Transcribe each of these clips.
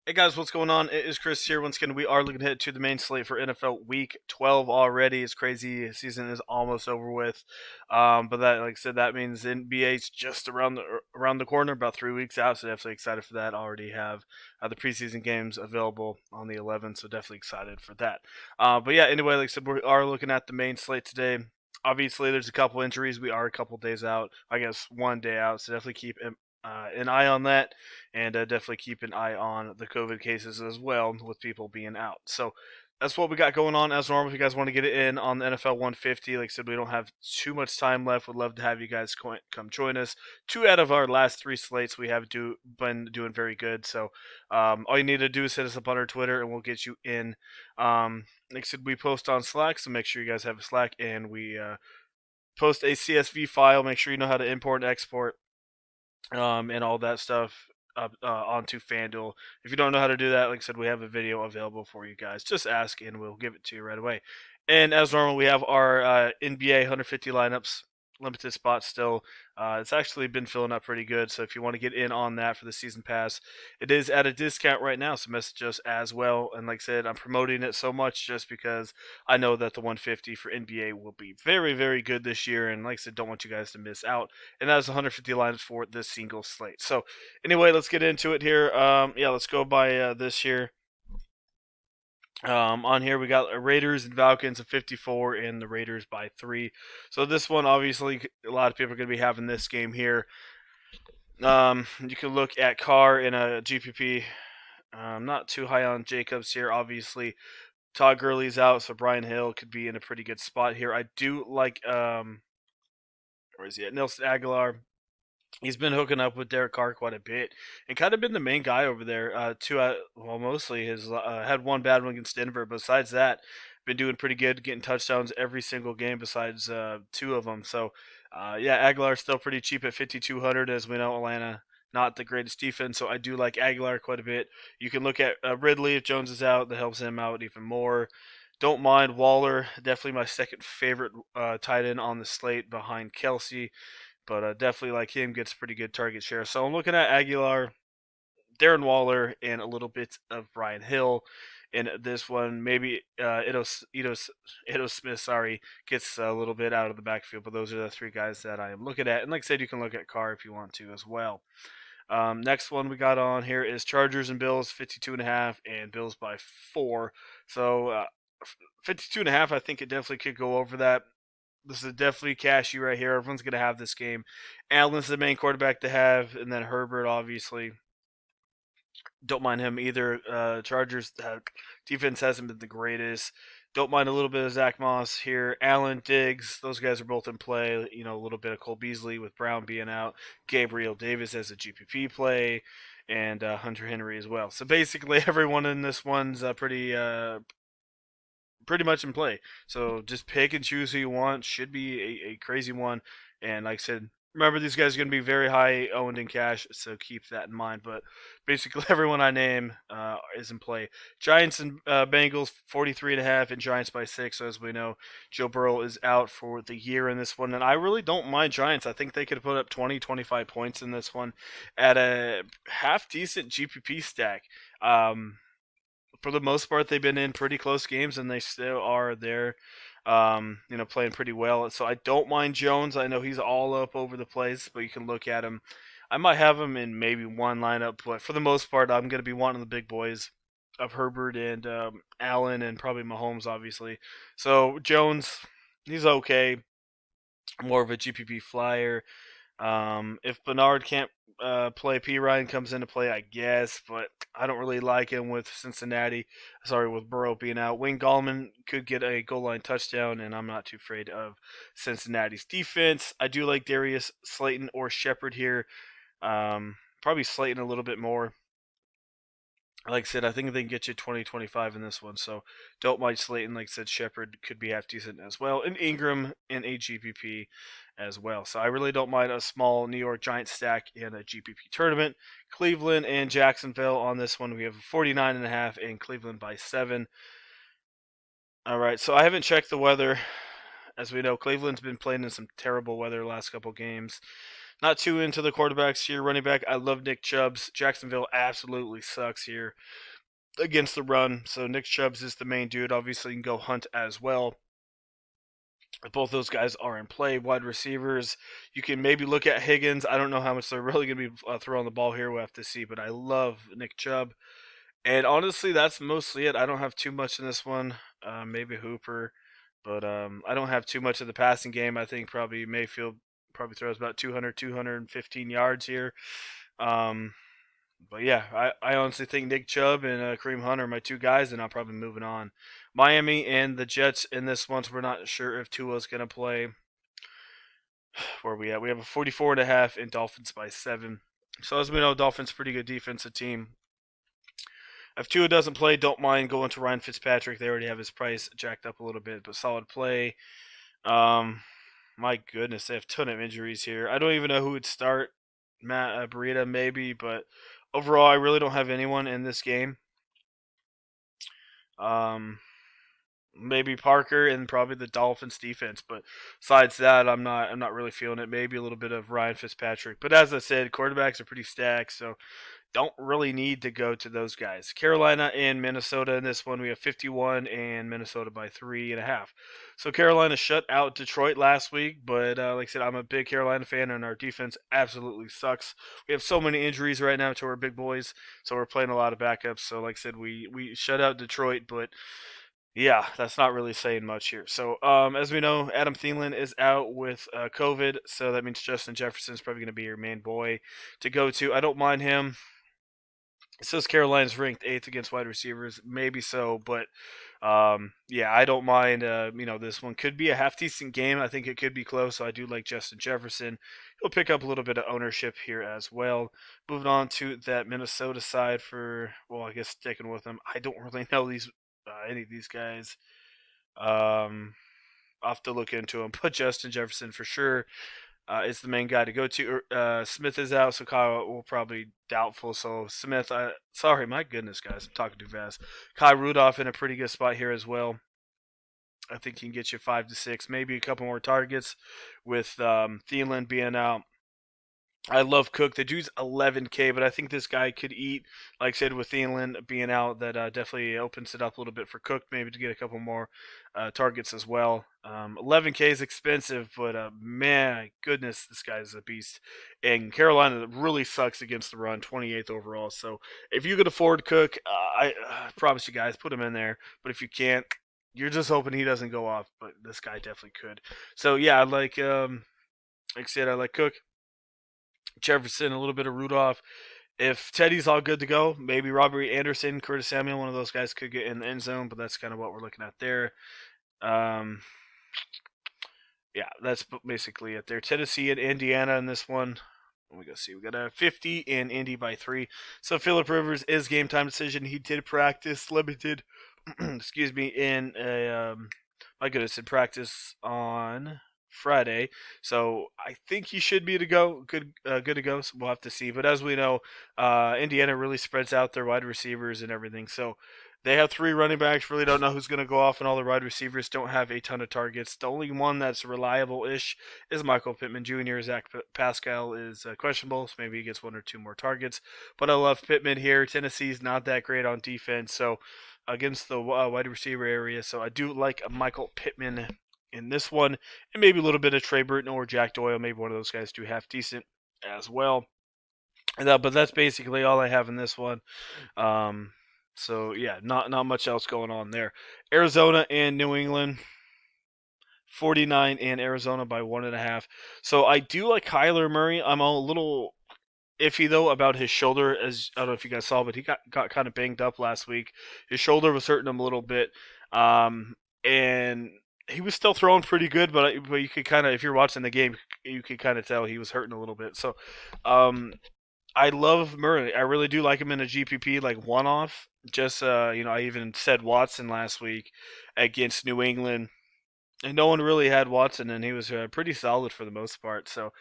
Hey guys, what's going on? It is Chris here. Once again, we are looking ahead to the main slate for NFL Week 12 already. It's crazy. Season is almost over with, but that, like I said, that means NBA's just around the corner, about 3 weeks out. So definitely excited for that. Already have the preseason games available on the 11th, so definitely excited for that. But yeah, anyway, like I said, we are looking at the main slate today. Obviously, there's a couple injuries. We are a couple days out. I guess one day out. So definitely keep an eye on that and definitely keep an eye on the COVID cases as well with people being out. So that's what we got going on as normal. If you guys want to get it in on the NFL 150, like I said, we don't have too much time left. Would love to have you guys come join us. Two out of our last three slates we have been doing very good. So all you need to do is hit us up on our Twitter and we'll get you in. Like I said, we post on Slack, so make sure you guys have a Slack and we post a CSV file. Make sure you know how to import and export and all that stuff up onto Fanduel. If you don't know how to do that, like I said, we have a video available for you guys. Just ask and we'll give it to you right away. And as normal, we have our NBA 150 lineups, limited spots still. It's actually been filling up pretty good. So if you want to get in on that for the season pass, it is at a discount right now. So message us as well. And like I said, I'm promoting it so much just because I know that the 150 for NBA will be very, very good this year. And like I said, don't want you guys to miss out. And that is 150 lines for this single slate. So anyway, let's get into it here. Yeah, let's go by this here. On here we got Raiders and Falcons of 54 and the Raiders by 3. So this one, obviously, a lot of people are going to be having this game here. You can look at Carr in a GPP. Not too high on Jacobs here, obviously. Todd Gurley's out, so Brian Hill could be in a pretty good spot here. I do like, where is he at? Nelson Aguilar. He's been hooking up with Derek Carr quite a bit and kind of been the main guy over there. Mostly his had one bad one against Denver. Besides that, been doing pretty good, getting touchdowns every single game besides two of them. So, yeah, Aguilar's still pretty cheap at 5,200, as we know. Atlanta not the greatest defense, so I do like Aguilar quite a bit. You can look at Ridley if Jones is out; that helps him out even more. Don't mind Waller, definitely my second favorite tight end on the slate behind Kelsey. But definitely like him gets pretty good target share. So I'm looking at Aguilar, Darren Waller, and a little bit of Brian Hill. In this one, maybe Ito Smith, sorry, gets a little bit out of the backfield. But those are the three guys that I am looking at. And like I said, you can look at Carr if you want to as well. Next one we got on here is Chargers and Bills, 52.5, and Bills by 4. So 52.5, I think it definitely could go over that. This is definitely cashy right here. Everyone's going to have this game. Allen's the main quarterback to have, and then Herbert, obviously. Don't mind him either. Chargers defense hasn't been the greatest. Don't mind a little bit of Zach Moss here. Allen, Diggs, those guys are both in play. You know, a little bit of Cole Beasley with Brown being out. Gabriel Davis as a GPP play, and Hunter Henry as well. So basically, everyone in this one's pretty much in play. So just pick and choose who you want. Should be a crazy one. And like I said, remember these guys are going to be very high owned in cash, so keep that in mind. But basically, everyone I name is in play. Giants and Bengals 43.5 and Giants by 6. So as we know, Joe Burrow is out for the year in this one. And I really don't mind Giants. I think they could put up 20, 25 points in this one at a half decent GPP stack. For the most part, they've been in pretty close games, and they still are there, playing pretty well. So I don't mind Jones. I know he's all up over the place, but you can look at him. I might have him in maybe one lineup, but for the most part, I'm going to be wanting the big boys of Herbert and Allen and probably Mahomes, obviously. So Jones, he's okay. More of a GPP flyer. If Bernard can't play, P. Ryan comes into play, I guess, but I don't really like him with Cincinnati. Sorry, with Burrow being out. Wayne Gallman could get a goal line touchdown, and I'm not too afraid of Cincinnati's defense. I do like Darius Slayton or Shepard here. Probably Slayton a little bit more. Like I said, I think they can get you 20, 25 in this one. So don't mind Slayton. Like I said, Shepard could be half decent as well. And Ingram in a GPP as well. So I really don't mind a small New York Giants stack in a GPP tournament. Cleveland and Jacksonville on this one. We have 49.5 and Cleveland by 7. All right. So I haven't checked the weather As we know, Cleveland's been playing in some terrible weather the last couple games. Not too into the quarterbacks here. Running back, I love Nick Chubbs. Jacksonville absolutely sucks here against the run. So Nick Chubbs is the main dude. Obviously, you can go Hunt as well. Both those guys are in play. Wide receivers, you can maybe look at Higgins. I don't know how much they're really going to be throwing the ball here. We'll have to see. But I love Nick Chubb. And honestly, that's mostly it. I don't have too much in this one. Maybe Hooper. But I don't have too much of the passing game. I think probably Mayfield probably throws about 200, 215 yards here. Um, but yeah, I honestly think Nick Chubb and Kareem Hunt are my two guys, and I'm probably moving on. Miami and the Jets in this one, so we're not sure if Tua's going to play. Where are we at? We have a 44.5 and Dolphins by 7. So as we know, Dolphins pretty good defensive team. If Tua doesn't play, don't mind going to Ryan Fitzpatrick. They already have his price jacked up a little bit, but solid play. Um, my goodness, they have a ton of injuries here. I don't even know who would start. Matt Breida maybe, but overall, I really don't have anyone in this game. Um, maybe Parker and probably the Dolphins defense, but besides that, I'm not really feeling it. Maybe a little bit of Ryan Fitzpatrick, but as I said, quarterbacks are pretty stacked, so don't really need to go to those guys. Carolina and Minnesota in this one, we have 51 and Minnesota by 3.5. So Carolina shut out Detroit last week, but like I said, I'm a big Carolina fan, and our defense absolutely sucks. We have so many injuries right now to our big boys, so we're playing a lot of backups. So like I said, we shut out Detroit, but yeah, that's not really saying much here. So, as we know, Adam Thielen is out with COVID, so that means Justin Jefferson is probably going to be your main boy to go to. I don't mind him. It says Carolina's ranked 8th against wide receivers. Maybe so, but yeah, I don't mind. This one could be a half decent game. I think it could be close. So I do like Justin Jefferson. He'll pick up a little bit of ownership here as well. Moving on to that Minnesota side for, well, I guess sticking with them. I don't really know any of these guys. I'll have to look into them. But Justin Jefferson for sure is the main guy to go to. Smith is out, so Kyle will probably doubtful. So Smith, sorry, my goodness, guys, I'm talking too fast. Kyle Rudolph in a pretty good spot here as well. I think he can get you 5 to 6, maybe a couple more targets with Thielen being out. I love Cook. The dude's 11K, but I think this guy could eat. Like I said, with Thielen being out, that definitely opens it up a little bit for Cook, maybe to get a couple more targets as well. 11K is expensive, but man, goodness, this guy's a beast. And Carolina really sucks against the run, 28th overall. So if you could afford Cook, I promise you guys, put him in there. But if you can't, you're just hoping he doesn't go off. But this guy definitely could. So yeah, like I said, I like Cook. Jefferson, a little bit of Rudolph. If Teddy's all good to go, maybe Robbie Anderson, Curtis Samuel, one of those guys could get in the end zone, but that's kind of what we're looking at there. Um, yeah, that's basically it there. Tennessee and Indiana in this one. We go see. We got a 50 in Indy by 3. So Philip Rivers is game time decision. He did practice limited, excuse me, in a my goodness, in practice on Friday. So I think he should be to go, good to go. So we'll have to see. But as we know, Indiana really spreads out their wide receivers and everything. So they have 3 running backs. Really don't know who's going to go off, and all the wide receivers don't have a ton of targets. The only one that's reliable-ish is Michael Pittman Jr. Zach Pascal is questionable, so maybe he gets 1 or 2 more targets. But I love Pittman here. Tennessee's not that great on defense, so against the wide receiver area. So I do like Michael Pittman in this one, and maybe a little bit of Trey Burton or Jack Doyle. Maybe one of those guys do half decent as well. But that's basically all I have in this one. So yeah, not much else going on there. Arizona and New England. 49 in Arizona by 1.5. So I do like Kyler Murray. I'm a little iffy though about his shoulder, as I don't know if you guys saw, but he got kind of banged up last week. His shoulder was hurting him a little bit, and he was still throwing pretty good, but you could kind of, if you're watching the game, you could kind of tell he was hurting a little bit. So I love Murray. I really do like him in a GPP, like one-off. Just I even said Watson last week against New England, and no one really had Watson, and he was pretty solid for the most part. So,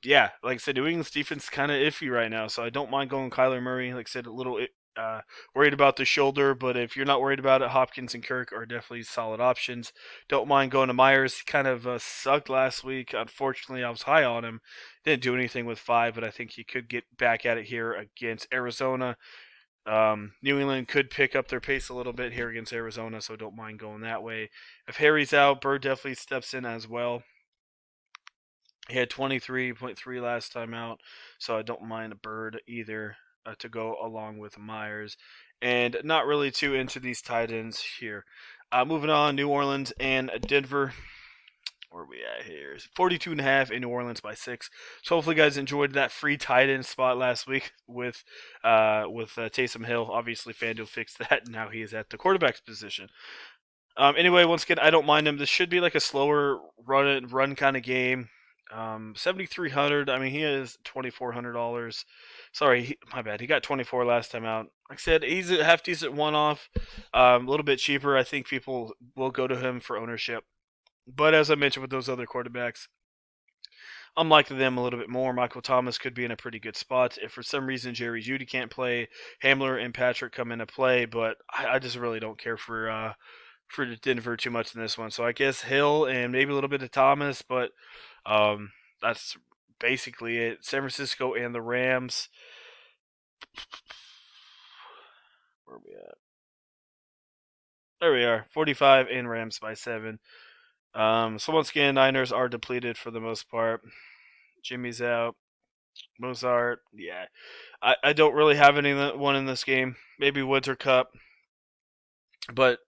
yeah, like I said, New England's defense is kind of iffy right now, so I don't mind going Kyler Murray. Like I said, a little worried about the shoulder, but if you're not worried about it, Hopkins and Kirk are definitely solid options. Don't mind going to Myers. He kind of sucked last week. Unfortunately, I was high on him. Didn't do anything with 5, but I think he could get back at it here against Arizona. New England could pick up their pace a little bit here against Arizona, so don't mind going that way. If Harry's out, Bird definitely steps in as well. He had 23.3 last time out, so I don't mind a Bird either to go along with Myers. And not really too into these tight ends here. Moving on, New Orleans and Denver. Where are we at here? It's 42.5 in New Orleans by 6. So hopefully, you guys enjoyed that free tight end spot last week with Taysom Hill. Obviously, Fanduel fixed that, and now he is at the quarterback's position. Anyway, once again, I don't mind him. This should be like a slower run kind of game. 7,300. I mean, he is $2,400. Sorry, my bad. He got 24 last time out. Like I said, he's a half decent one off. A little bit cheaper. I think people will go to him for ownership. But as I mentioned with those other quarterbacks, I'm liking them a little bit more. Michael Thomas could be in a pretty good spot. If for some reason Jerry Jeudy can't play, Hamler and Patrick come into play, but I just really don't care for Denver too much in this one. So I guess Hill and maybe a little bit of Thomas, but that's basically it. San Francisco and the Rams. Where are we at? There we are. 45 and Rams by 7. So once again, Niners are depleted for the most part. Jimmy's out. Mozart, yeah. I don't really have anyone in this game. Maybe Woods or Cup, but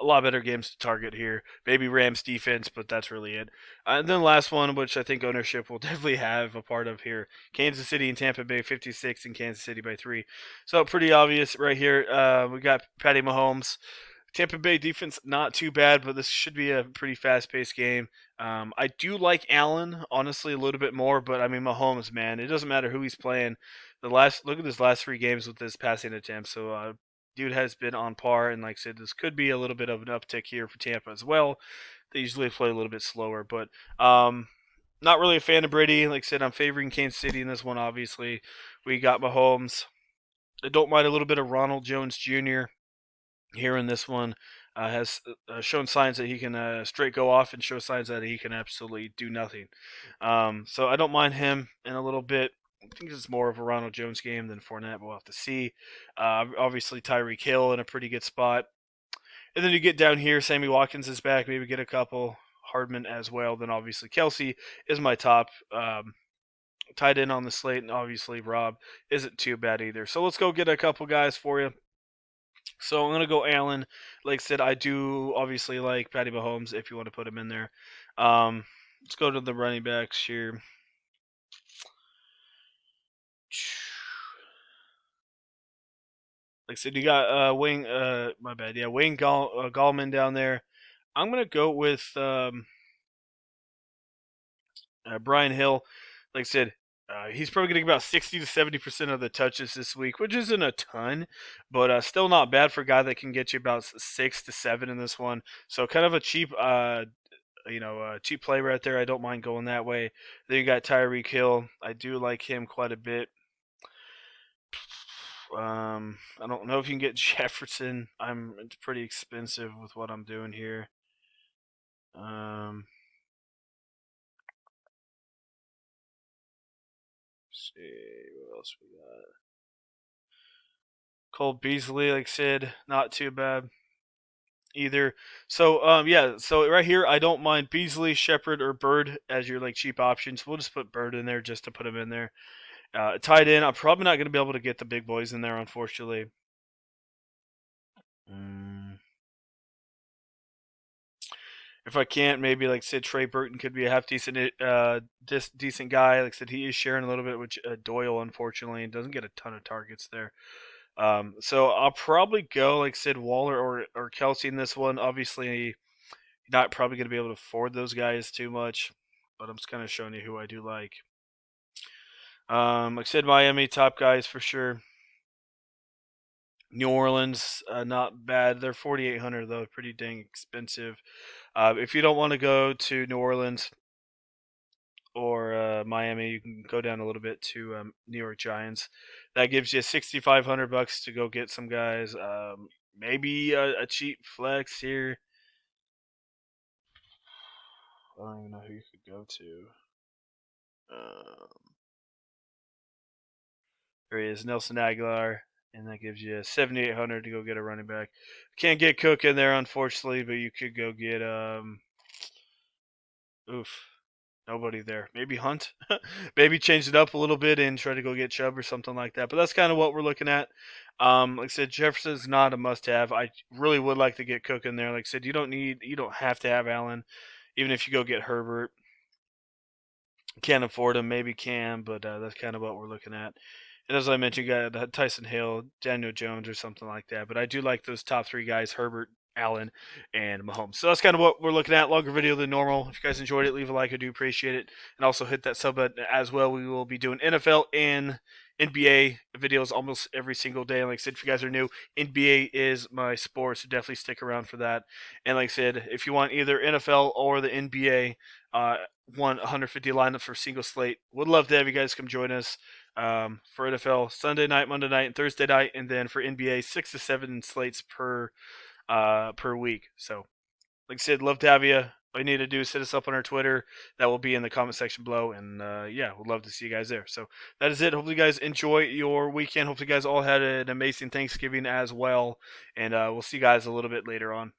a lot better games to target here. Maybe Rams defense, but that's really it. And then last one, which I think ownership will definitely have a part of here. Kansas City and Tampa Bay, 56 and Kansas City by 3. So pretty obvious right here. We got Patty Mahomes. Tampa Bay defense not too bad, but this should be a pretty fast-paced game. I do like Allen honestly a little bit more, but I mean Mahomes, man, it doesn't matter who he's playing. Look at his last 3 games with his passing attempts. So dude has been on par, and like I said, this could be a little bit of an uptick here for Tampa as well. They usually play a little bit slower, but not really a fan of Brady. Like I said, I'm favoring Kansas City in this one. Obviously, we got Mahomes. I don't mind a little bit of Ronald Jones Jr. here in this one. Has shown signs that he can straight go off and show signs that he can absolutely do nothing. So I don't mind him in a little bit. I think it's more of a Ronald Jones game than Fournette. We'll have to see. Obviously, Tyreek Hill in a pretty good spot. And then you get down here, Sammy Watkins is back. Maybe get a couple. Hardman as well. Then obviously Kelsey is my top tight end on the slate. And obviously Rob isn't too bad either. So let's go get a couple guys for you. So I'm gonna go Allen. Like I said, I do obviously like Patty Mahomes if you want to put him in there. Let's go to the running backs here. Like I said, you got Wayne. My bad. Yeah, Wayne Gallman down there. I'm gonna go with Brian Hill. Like I said, he's probably getting about 60 to 70% of the touches this week, which isn't a ton, but still not bad for a guy that can get you about 6 to 7 in this one. So kind of a cheap, cheap play right there. I don't mind going that way. Then you got Tyreek Hill. I do like him quite a bit. I don't know if you can get Jefferson. It's pretty expensive with what I'm doing here. See what else we got. Cole Beasley, like I said, not too bad either. So so right here I don't mind Beasley, Shepard, or Bird as your like cheap options. We'll just put Bird in there just to put him in there. Tight end, I'm probably not going to be able to get the big boys in there, unfortunately. If I can't, maybe like I said, Trey Burton could be a half decent, decent guy. Like I said, he is sharing a little bit with Doyle, unfortunately, and doesn't get a ton of targets there. So I'll probably go, like I said, Waller or Kelsey in this one. Obviously, not probably going to be able to afford those guys too much, but I'm just kind of showing you who I do like. Like I said, Miami top guys for sure. New Orleans, not bad. They're 4,800 though, pretty dang expensive. If you don't want to go to New Orleans, or Miami, you can go down a little bit to New York Giants. That gives you $6,500 to go get some guys. Maybe a cheap flex here. I don't even know who you could go to. Um, there he is, Nelson Aguilar, and that gives you 7,800 to go get a running back. Can't get Cook in there, unfortunately, but you could go get oof. Nobody there. Maybe Hunt. Maybe change it up a little bit and try to go get Chubb or something like that. But that's kind of what we're looking at. Like I said, Jefferson's not a must-have. I really would like to get Cook in there. Like I said, you don't have to have Allen. Even if you go get Herbert, can't afford him. Maybe can, but that's kind of what we're looking at. And as I mentioned, you got Tyson Hill, Daniel Jones, or something like that. But I do like those top three guys: Herbert, Allen, and Mahomes. So that's kind of what we're looking at. Longer video than normal. If you guys enjoyed it, leave a like. I do appreciate it. And also hit that sub button as well. We will be doing NFL and NBA videos almost every single day. And like I said, if you guys are new, NBA is my sport, so definitely stick around for that. And like I said, if you want either NFL or the NBA, 150 lineup for single slate, would love to have you guys come join us. For NFL, Sunday night, Monday night, and Thursday night, and then for NBA, 6 to 7 slates per week. So, like I said, love to have you. All you need to do is hit us up on our Twitter. That will be in the comment section below. And yeah, we'd love to see you guys there. So that is it. Hopefully, you guys enjoy your weekend. Hopefully, you guys all had an amazing Thanksgiving as well. And we'll see you guys a little bit later on.